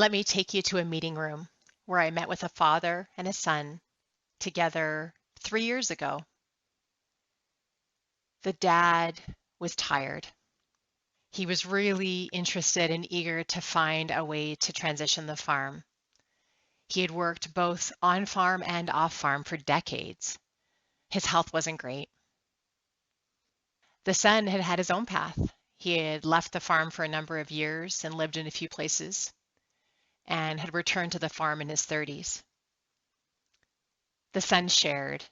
Let me take you to a meeting room where I met with a father and a son together 3 years ago. The dad was tired. He was really interested and eager to find a way to transition the farm. He had worked both on farm and off farm for decades. His health wasn't great. The son had had his own path. He had left the farm for a number of years and lived in a few places and had returned to the farm in his 30s. The son shared,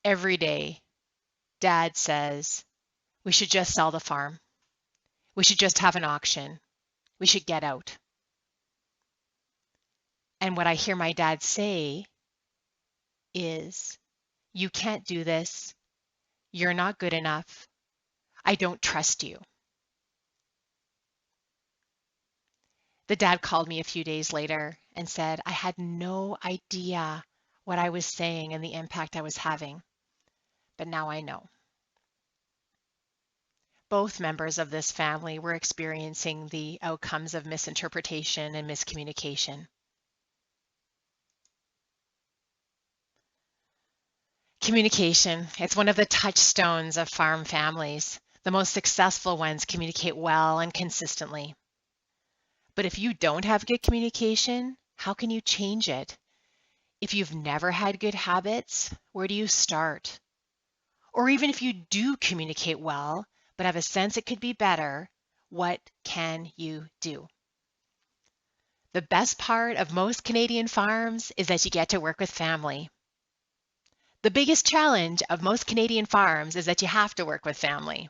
every day, Dad says, we should just sell the farm. We should just have an auction. We should get out. And what I hear my dad say is, you can't do this. You're not good enough. I don't trust you. The dad called me a few days later and said, I had no idea what I was saying and the impact I was having, but now I know. Both members of this family were experiencing the outcomes of misinterpretation and miscommunication. Communication, it's one of the touchstones of farm families. The most successful ones communicate well and consistently. But if you don't have good communication, how can you change it? If you've never had good habits, where do you start? Or even if you do communicate well, but have a sense it could be better, what can you do? The best part of most Canadian farms is that you get to work with family. The biggest challenge of most Canadian farms is that you have to work with family.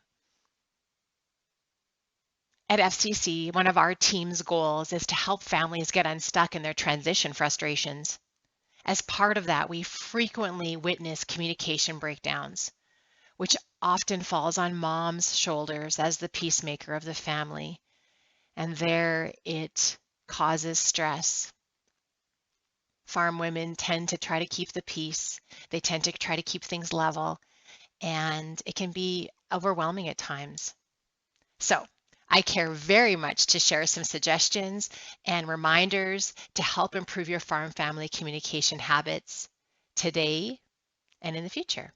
At FCC, one of our team's goals is to help families get unstuck in their transition frustrations. As part of that, we frequently witness communication breakdowns, which often falls on mom's shoulders as the peacemaker of the family. And there it causes stress. Farm women tend to try to keep the peace. They tend to try to keep things level, and it can be overwhelming at times. So I care very much to share some suggestions and reminders to help improve your farm family communication habits today and in the future.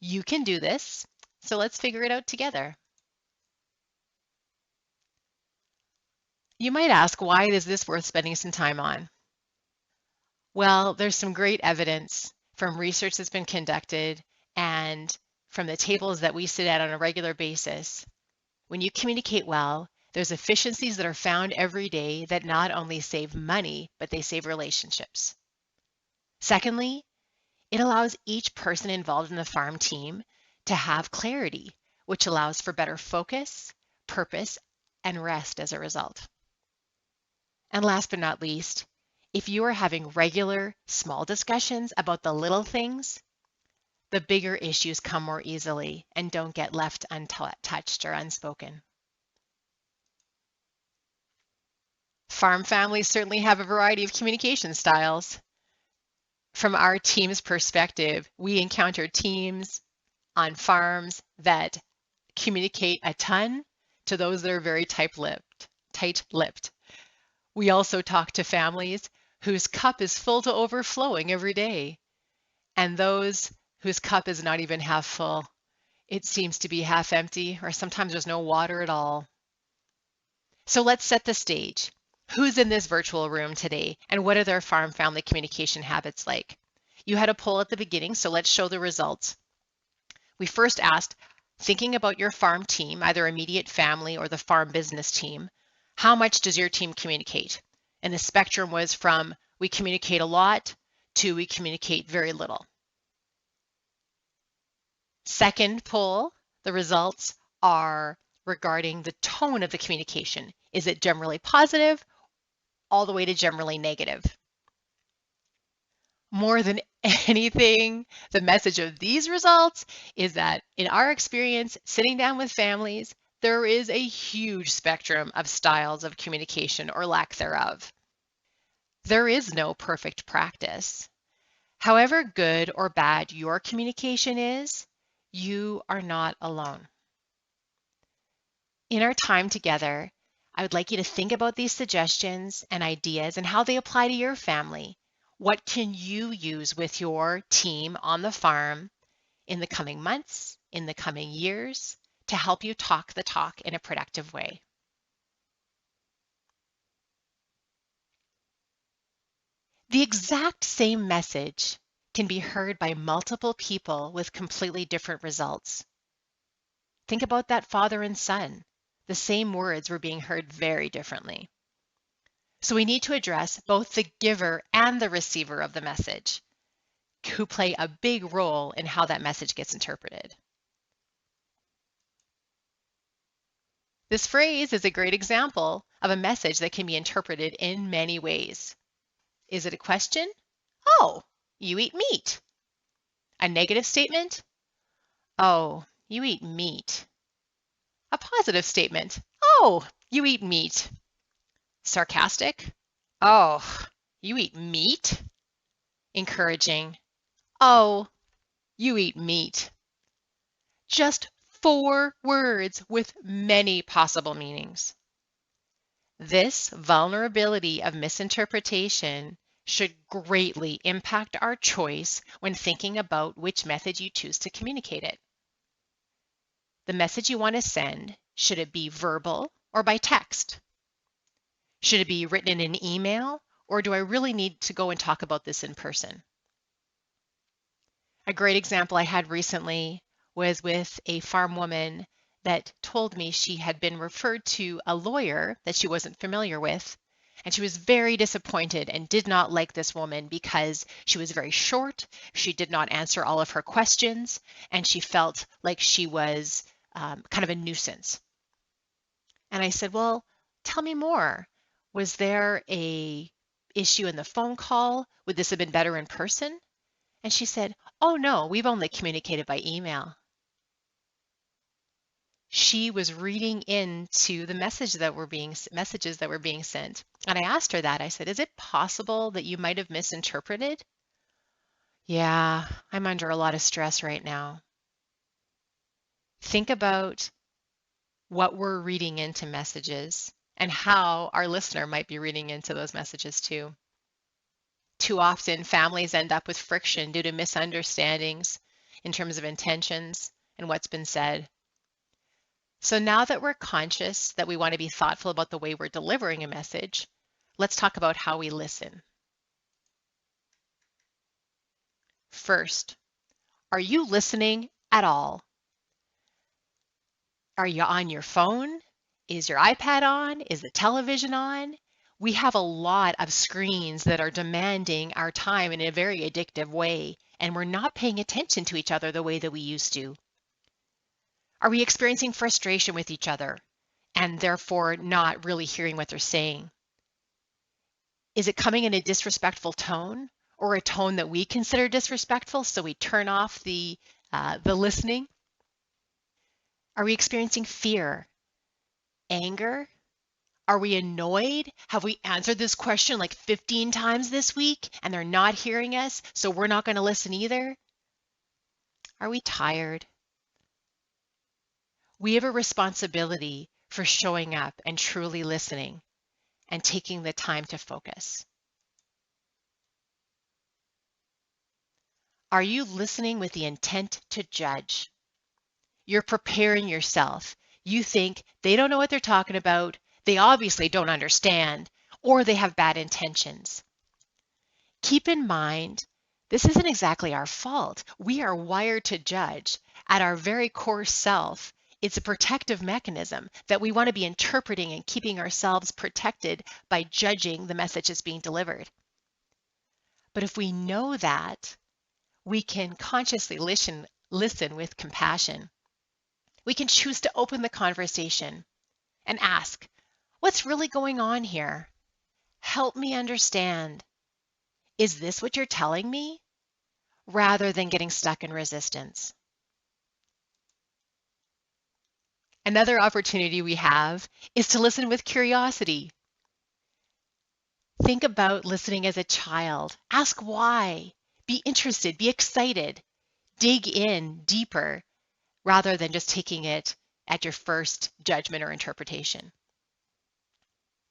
You can do this, so let's figure it out together. You might ask, why is this worth spending some time on? Well, there's some great evidence from research that's been conducted and from the tables that we sit at on a regular basis. When you communicate well, there's efficiencies that are found every day that not only save money, but they save relationships. Secondly, it allows each person involved in the farm team to have clarity, which allows for better focus, purpose, and rest as a result. And last but not least, if you are having regular, small discussions about the little things, the bigger issues come more easily and don't get left untouched or unspoken. Farm families certainly have a variety of communication styles. From our team's perspective, we encounter teams on farms that communicate a ton to those that are very tight-lipped. We also talk to families whose cup is full to overflowing every day, and those whose cup is not even half full. It seems to be half empty, or sometimes there's no water at all. So let's set the stage. Who's in this virtual room today, and what are their farm family communication habits like? You had a poll at the beginning, so let's show the results. We first asked, thinking about your farm team, either immediate family or the farm business team, how much does your team communicate? And the spectrum was from we communicate a lot to we communicate very little. Second poll, the results are regarding the tone of the communication. Is it generally positive, all the way to generally negative? More than anything, the message of these results is that in our experience, sitting down with families, there is a huge spectrum of styles of communication or lack thereof. There is no perfect practice. However good or bad your communication is, you are not alone. In our time together, I would like you to think about these suggestions and ideas and how they apply to your family. What can you use with your team on the farm in the coming months, in the coming years, to help you talk the talk in a productive way? The exact same message can be heard by multiple people with completely different results. Think about that father and son. The same words were being heard very differently. So we need to address both the giver and the receiver of the message, who play a big role in how that message gets interpreted. This phrase is a great example of a message that can be interpreted in many ways. Is it a question? Oh, you eat meat. A negative statement? Oh, you eat meat. A positive statement? Oh, you eat meat. Sarcastic? Oh, you eat meat. Encouraging? Oh, you eat meat. Just 4 words with many possible meanings. This vulnerability of misinterpretation should greatly impact our choice when thinking about which method you choose to communicate it. The message you want to send, should it be verbal or by text? Should it be written in an email, or do I really need to go and talk about this in person? A great example I had recently was with a farm woman that told me she had been referred to a lawyer that she wasn't familiar with, and she was very disappointed and did not like this woman because she was very short, she did not answer all of her questions, and she felt like she was kind of a nuisance. And I said, well, tell me more. Was there a issue in the phone call? Would this have been better in person? And she said, oh no, we've only communicated by email. She was reading into the messages that were being sent. And I asked her that. I said, is it possible that you might have misinterpreted? Yeah, I'm under a lot of stress right now. Think about what we're reading into messages and how our listener might be reading into those messages too. Too often, families end up with friction due to misunderstandings in terms of intentions and what's been said. So now that we're conscious that we want to be thoughtful about the way we're delivering a message, let's talk about how we listen. First, are you listening at all? Are you on your phone? Is your iPad on? Is the television on? We have a lot of screens that are demanding our time in a very addictive way, and we're not paying attention to each other the way that we used to. Are we experiencing frustration with each other and therefore not really hearing what they're saying? Is it coming in a disrespectful tone or a tone that we consider disrespectful, so we turn off the listening? Are we experiencing fear, anger? Are we annoyed? Have we answered this question like 15 times this week and they're not hearing us, so we're not going to listen either? Are we tired? We have a responsibility for showing up and truly listening and taking the time to focus. Are you listening with the intent to judge? You're preparing yourself. You think they don't know what they're talking about, they obviously don't understand, or they have bad intentions. Keep in mind, this isn't exactly our fault. We are wired to judge. At our very core self, it's a protective mechanism that we want to be interpreting and keeping ourselves protected by judging the message that's being delivered. But if we know that, we can consciously listen with compassion. We can choose to open the conversation and ask, what's really going on here? Help me understand. Is this what you're telling me? Rather than getting stuck in resistance. Another opportunity we have is to listen with curiosity. Think about listening as a child. Ask why. Be interested, be excited. Dig in deeper rather than just taking it at your first judgment or interpretation.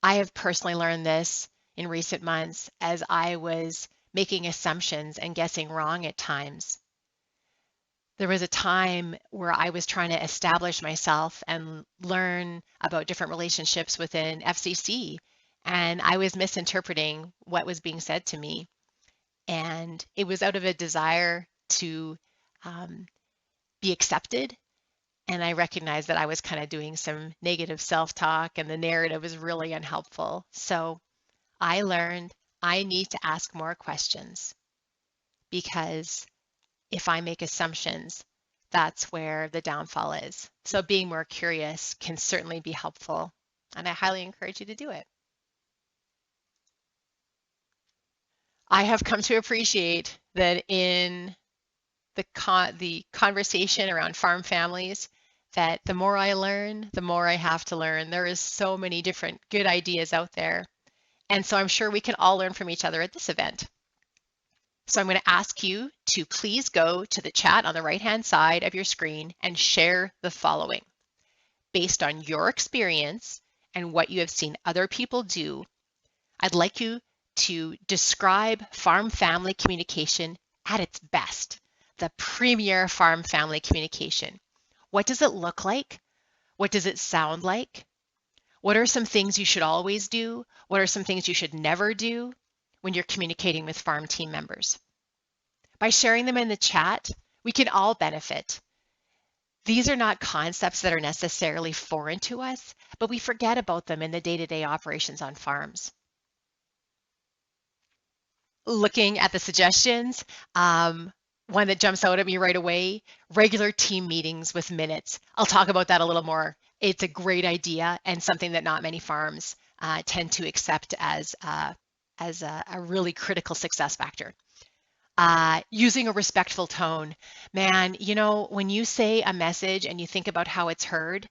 I have personally learned this in recent months as I was making assumptions and guessing wrong at times. There was a time where I was trying to establish myself and learn about different relationships within FCC, and I was misinterpreting what was being said to me. And it was out of a desire to um, be accepted. And I recognized that I was kind of doing some negative self-talk and the narrative was really unhelpful. So I learned I need to ask more questions, because if I make assumptions, that's where the downfall is. So being more curious can certainly be helpful, and I highly encourage you to do it. I have come to appreciate that in the conversation around farm families, that the more I learn, the more I have to learn. There is so many different good ideas out there. And so I'm sure we can all learn from each other at this event. So I'm going to ask you to please go to the chat on the right-hand side of your screen and share the following. Based on your experience and what you have seen other people do, I'd like you to describe farm family communication at its best, the premier farm family communication. What does it look like? What does it sound like? What are some things you should always do? What are some things you should never do when you're communicating with farm team members? By sharing them in the chat, we can all benefit. These are not concepts that are necessarily foreign to us, but we forget about them in the day-to-day operations on farms. Looking at the suggestions, one that jumps out at me right away, regular team meetings with minutes. I'll talk about that a little more. It's a great idea and something that not many farms tend to accept as a really critical success factor. Using a respectful tone. Man, you know, when you say a message and you think about how it's heard,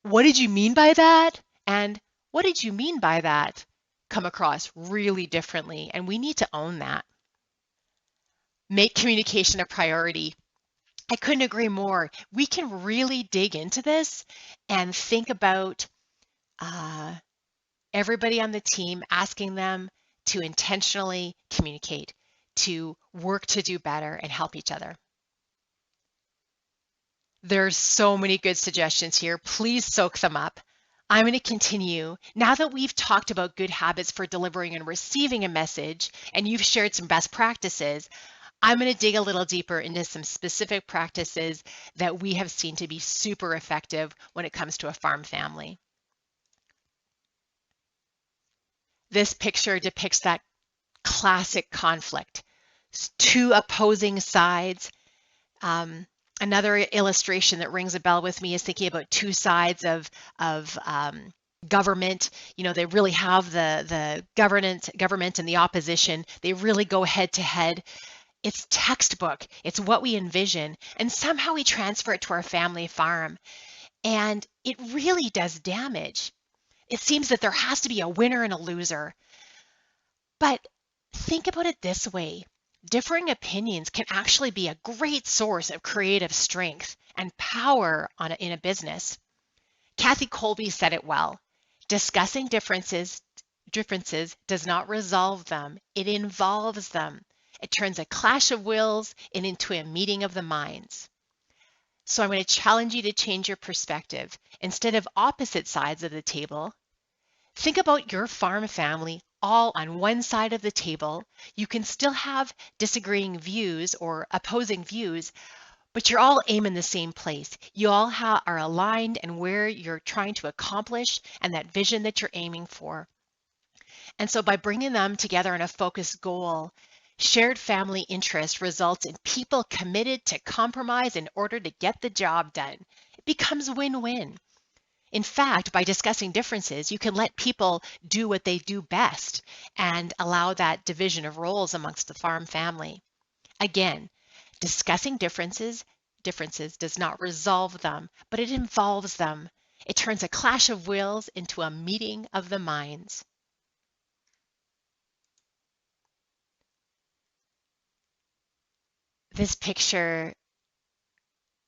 what did you mean by that? And what did you mean by that? Come across really differently, and we need to own that. Make communication a priority. I couldn't agree more. We can really dig into this and think about everybody on the team, asking them to intentionally communicate, to work to do better and help each other. There's so many good suggestions here. Please soak them up. I'm going to continue. Now that we've talked about good habits for delivering and receiving a message, and you've shared some best practices, I'm going to dig a little deeper into some specific practices that we have seen to be super effective when it comes to a farm family. This picture depicts that classic conflict. Two opposing sides. Another illustration that rings a bell with me is thinking about two sides of government. You know, they really have the government and the opposition. They really go head to head. It's textbook. It's what we envision. And somehow we transfer it to our family farm. And it really does damage. It seems that there has to be a winner and a loser. But think about it this way. Differing opinions can actually be a great source of creative strength and power in a business. Kathy Colby said it well. Discussing differences does not resolve them. It involves them. It turns a clash of wills into a meeting of the minds. So I'm going to challenge you to change your perspective. Instead of opposite sides of the table, think about your farm family all on one side of the table. You can still have disagreeing views or opposing views, but you're all aiming the same place. You all are aligned in where you're trying to accomplish and that vision that you're aiming for. And so by bringing them together in a focused goal, shared family interest results in people committed to compromise in order to get the job done. It becomes win-win. In fact, by discussing differences, you can let people do what they do best and allow that division of roles amongst the farm family. Again, discussing differences does not resolve them, but it involves them. It turns a clash of wills into a meeting of the minds. This picture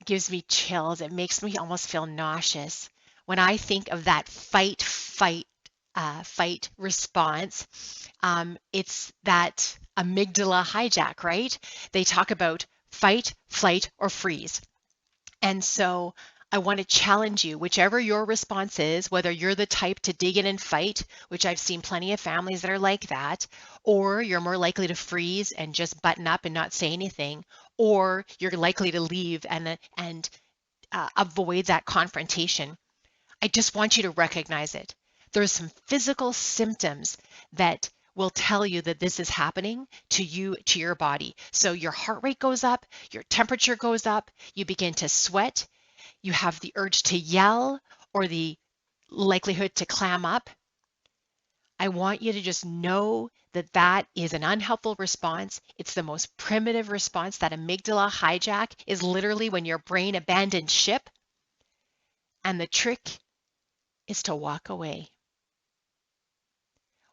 gives me chills. It makes me almost feel nauseous when I think of that fight fight response. It's that amygdala hijack, right? They talk about fight, flight, or freeze. And so I want to challenge you, whichever your response is, whether you're the type to dig in and fight, which I've seen plenty of families that are like that, or you're more likely to freeze and just button up and not say anything, or you're likely to leave and avoid that confrontation. I just want you to recognize it. There's some physical symptoms that will tell you that this is happening to you, to your body. So your heart rate goes up, your temperature goes up, you begin to sweat, you have the urge to yell or the likelihood to clam up. I want you to just know that that is an unhelpful response. It's the most primitive response. That amygdala hijack is literally when your brain abandons ship. And the trick is to walk away.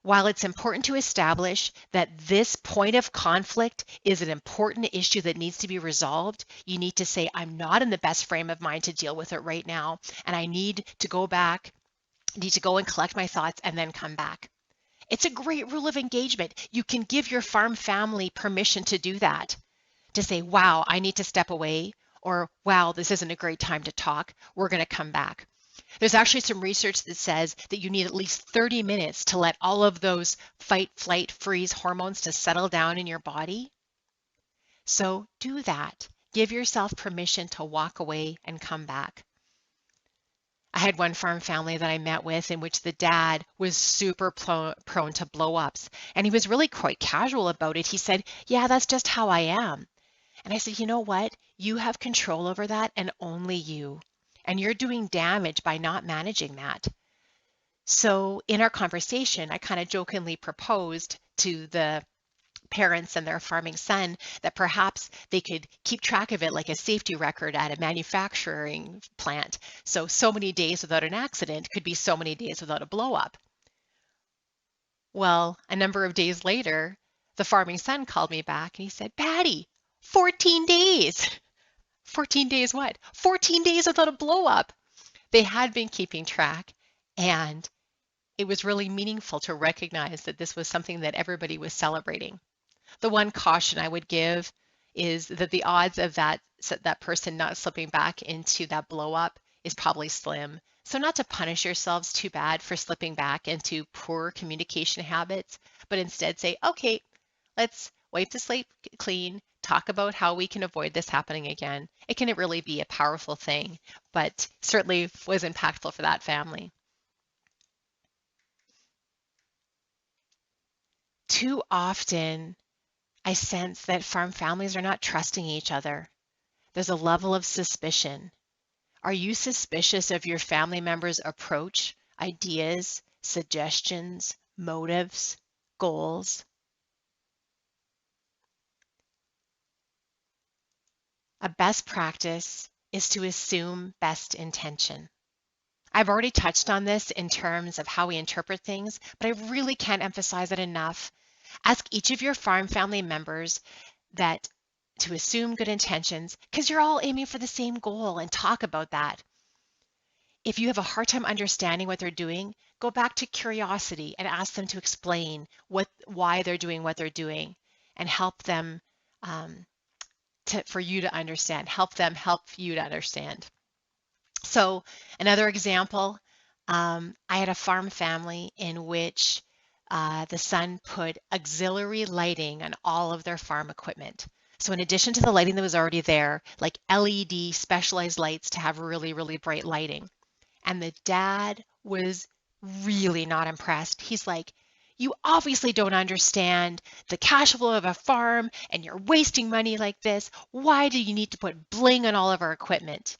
While it's important to establish that this point of conflict is an important issue that needs to be resolved, you need to say, I'm not in the best frame of mind to deal with it right now, and I need to go back, need to go and collect my thoughts and then come back. It's a great rule of engagement. You can give your farm family permission to do that, to say, wow, I need to step away, or wow, this isn't a great time to talk. We're going to come back. There's actually some research that says that you need at least 30 minutes to let all of those fight, flight, freeze hormones to settle down in your body. So do that. Give yourself permission to walk away and come back. I had one farm family that I met with in which the dad was super prone to blow-ups, and he was really quite casual about it. He said, yeah, that's just how I am. And I said, you know what? You have control over that, and only you. And you're doing damage by not managing that. So in our conversation, I kind of jokingly proposed to the parents and their farming son that perhaps they could keep track of it like a safety record at a manufacturing plant. So many days without an accident could be so many days without a blow up. Well, a number of days later, the farming son called me back and he said, Patti, 14 days. 14 days what? 14 days without a blow up. They had been keeping track, and it was really meaningful to recognize that this was something that everybody was celebrating. The one caution I would give is that the odds of that person not slipping back into that blow up is probably slim. So not to punish yourselves too bad for slipping back into poor communication habits, but instead say, okay, let's wipe the slate clean, talk about how we can avoid this happening again. It can really be a powerful thing, but certainly was impactful for that family. Too often, I sense that farm families are not trusting each other. There's a level of suspicion. Are you suspicious of your family members' approach, ideas, suggestions, motives, goals? A best practice is to assume best intention. I've already touched on this in terms of how we interpret things, but I really can't emphasize it enough. Ask each of your farm family members that to assume good intentions because you're all aiming for the same goal, and talk about that. If you have a hard time understanding what they're doing, go back to curiosity and ask them to explain why they're doing what they're doing, and help them for you to understand. Help them help you to understand. So another example, I had a farm family in which the son put auxiliary lighting on all of their farm equipment. So in addition to the lighting that was already there, like LED specialized lights to have really, really bright lighting. And the dad was really not impressed. He's like, you obviously don't understand the cash flow of a farm and you're wasting money like this. Why do you need to put bling on all of our equipment?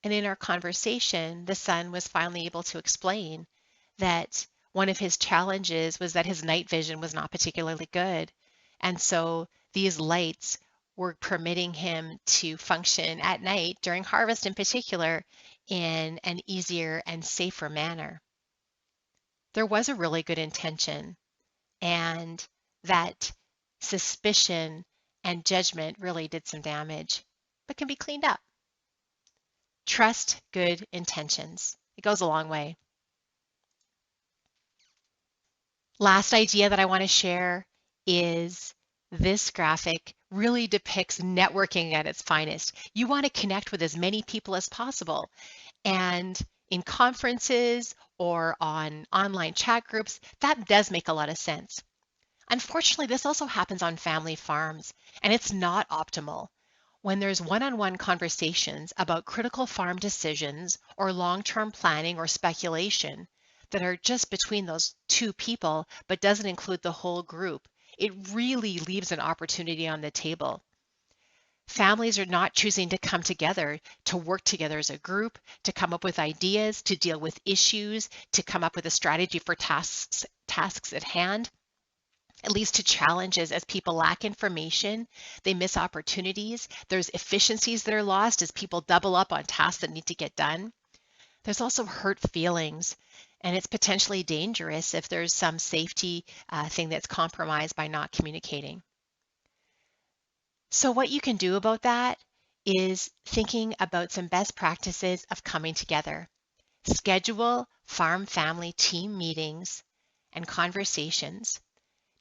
And in our conversation, the son was finally able to explain that one of his challenges was that his night vision was not particularly good. And so these lights were permitting him to function at night during harvest in particular in an easier and safer manner. There was a really good intention, and that suspicion and judgment really did some damage, but can be cleaned up. Trust good intentions. It goes a long way. Last idea that I want to share is this graphic really depicts networking at its finest. You want to connect with as many people as possible. And in conferences or on online chat groups, that does make a lot of sense. Unfortunately, this also happens on family farms, and it's not optimal. When there's one-on-one conversations about critical farm decisions or long-term planning or speculation that are just between those two people but doesn't include the whole group, it really leaves an opportunity on the table. Families are not choosing to come together, to work together as a group, to come up with ideas, to deal with issues, to come up with a strategy for tasks at hand. It leads to challenges as people lack information, they miss opportunities, there's efficiencies that are lost as people double up on tasks that need to get done. There's also hurt feelings, and it's potentially dangerous if there's some safety thing that's compromised by not communicating. So what you can do about that is thinking about some best practices of coming together. Schedule farm family team meetings and conversations.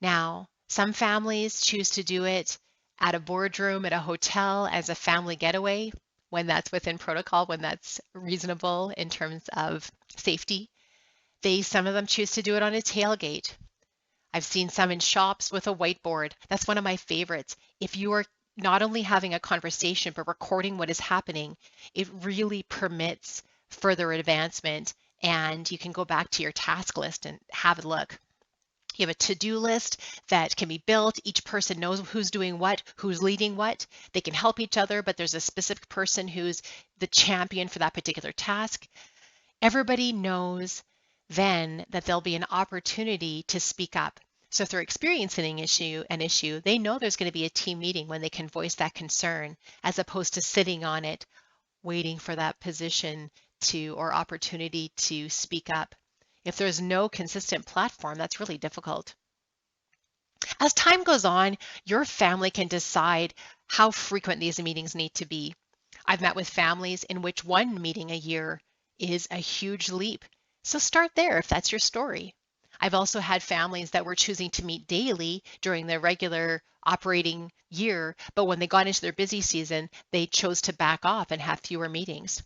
Now, some families choose to do it at a boardroom at a hotel as a family getaway when that's within protocol, when that's reasonable in terms of safety. Some of them choose to do it on a tailgate. I've seen some in shops with a whiteboard. That's one of my favorites. If you are not only having a conversation but recording what is happening, it really permits further advancement, and you can go back to your task list and have a look. You have a to-do list that can be built. Each person knows who's doing what, who's leading what. They can help each other, but there's a specific person who's the champion for that particular task. Everybody knows then that there'll be an opportunity to speak up. So if they're experiencing an issue, they know there's going to be a team meeting when they can voice that concern, as opposed to sitting on it, waiting for that position or opportunity to speak up. If there's no consistent platform, that's really difficult. As time goes on, your family can decide how frequent these meetings need to be. I've met with families in which one meeting a year is a huge leap. So start there if that's your story. I've also had families that were choosing to meet daily during their regular operating year, but when they got into their busy season, they chose to back off and have fewer meetings.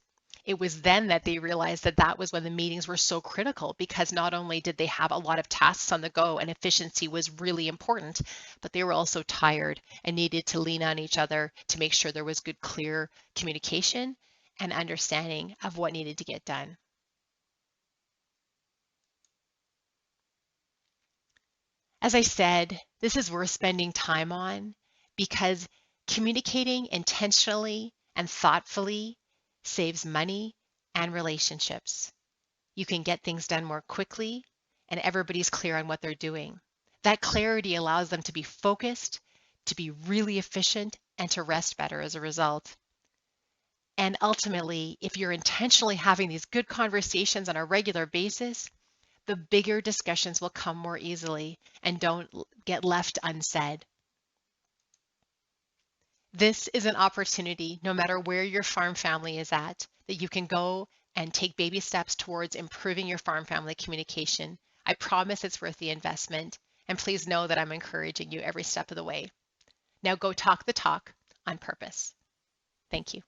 It was then that they realized that that was when the meetings were so critical, because not only did they have a lot of tasks on the go and efficiency was really important, but they were also tired and needed to lean on each other to make sure there was good, clear communication and understanding of what needed to get done. As I said, this is worth spending time on because communicating intentionally and thoughtfully saves money and relationships. You can get things done more quickly and everybody's clear on what they're doing. That clarity allows them to be focused, to be really efficient, and to rest better as a result. And ultimately, if you're intentionally having these good conversations on a regular basis, the bigger discussions will come more easily and don't get left unsaid. This is an opportunity, no matter where your farm family is at, that you can go and take baby steps towards improving your farm family communication. I promise it's worth the investment, and please know that I'm encouraging you every step of the way. Now go talk the talk on purpose. Thank you.